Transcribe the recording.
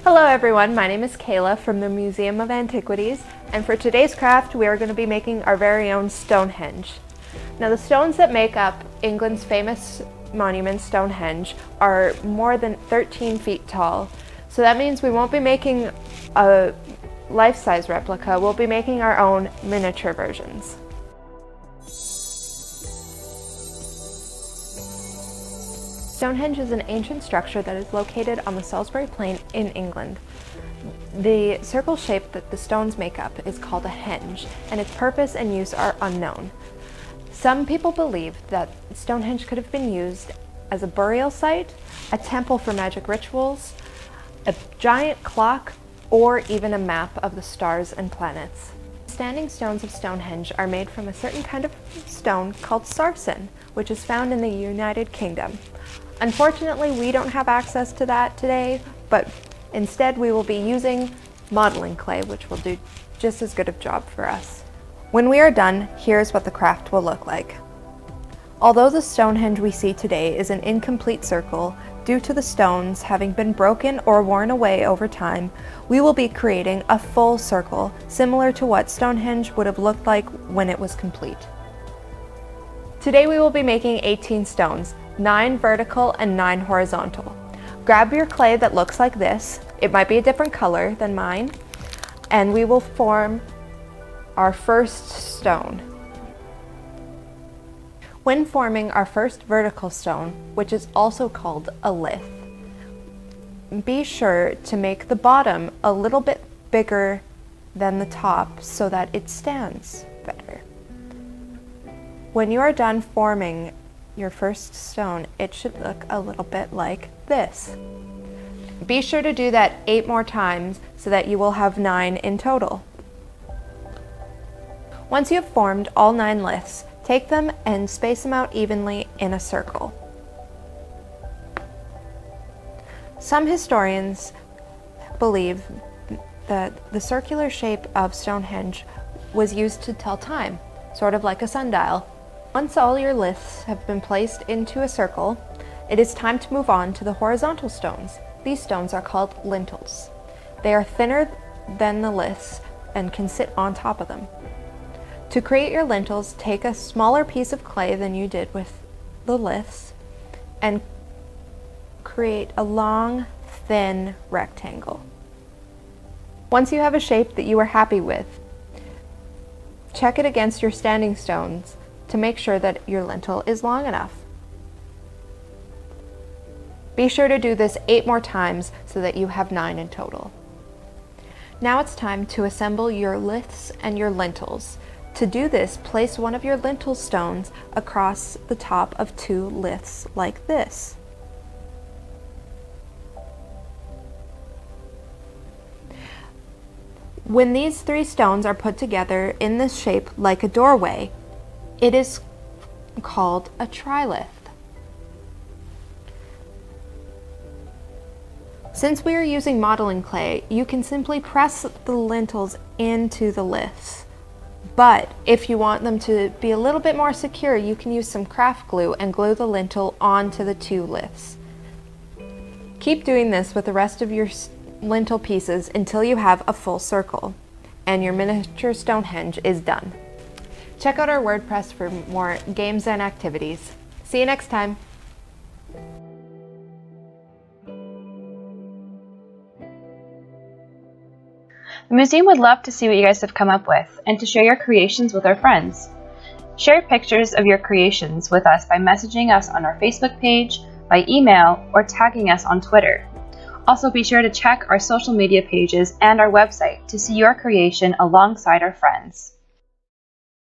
Hello everyone, my name is Kayla from the Museum of Antiquities, and for today's craft we are going to be making our very own Stonehenge. Now the stones that make up England's famous monument Stonehenge are more than 13 feet tall, so that means we won't be making a life-size replica, we'll be making our own miniature versions. Stonehenge is an ancient structure that is located on the Salisbury Plain in England. The circle shape that the stones make up is called a henge, and its purpose and use are unknown. Some people believe that Stonehenge could have been used as a burial site, a temple for magic rituals, a giant clock, or even a map of the stars and planets. Standing stones of Stonehenge are made from a certain kind of stone called sarsen, which is found in the United Kingdom. Unfortunately, we don't have access to that today, but instead we will be using modeling clay, which will do just as good a job for us. When we are done, here's what the craft will look like. Although the Stonehenge we see today is an incomplete circle, due to the stones having been broken or worn away over time, we will be creating a full circle, similar to what Stonehenge would have looked like when it was complete. Today we will be making 18 stones, 9 vertical and 9 horizontal. Grab your clay that looks like this, it might be a different color than mine, and we will form our first stone. When forming our first vertical stone, which is also called a lith, be sure to make the bottom a little bit bigger than the top so that it stands better. When you are done forming your first stone, it should look a little bit like this. Be sure to do that 8 more times so that you will have 9 in total. Once you have formed all 9 liths, take them and space them out evenly in a circle. Some historians believe that the circular shape of Stonehenge was used to tell time, sort of like a sundial. Once all your liths have been placed into a circle, it is time to move on to the horizontal stones. These stones are called lintels. They are thinner than the liths and can sit on top of them. To create your lintels, take a smaller piece of clay than you did with the liths and create a long, thin rectangle. Once you have a shape that you are happy with, check it against your standing stones to make sure that your lintel is long enough. Be sure to do this 8 more times so that you have 9 in total. Now it's time to assemble your liths and your lintels. To do this, place one of your lintel stones across the top of 2 liths like this. When these 3 stones are put together in this shape like a doorway, it is called a trilith. Since we are using modeling clay, you can simply press the lintels into the liths. But if you want them to be a little bit more secure, you can use some craft glue and glue the lintel onto the 2 liths. Keep doing this with the rest of your lintel pieces until you have a full circle, and your miniature Stonehenge is done. Check out our WordPress for more games and activities. See you next time! The museum would love to see what you guys have come up with and to share your creations with our friends. Share pictures of your creations with us by messaging us on our Facebook page, by email, or tagging us on Twitter. Also be sure to check our social media pages and our website to see your creation alongside our friends.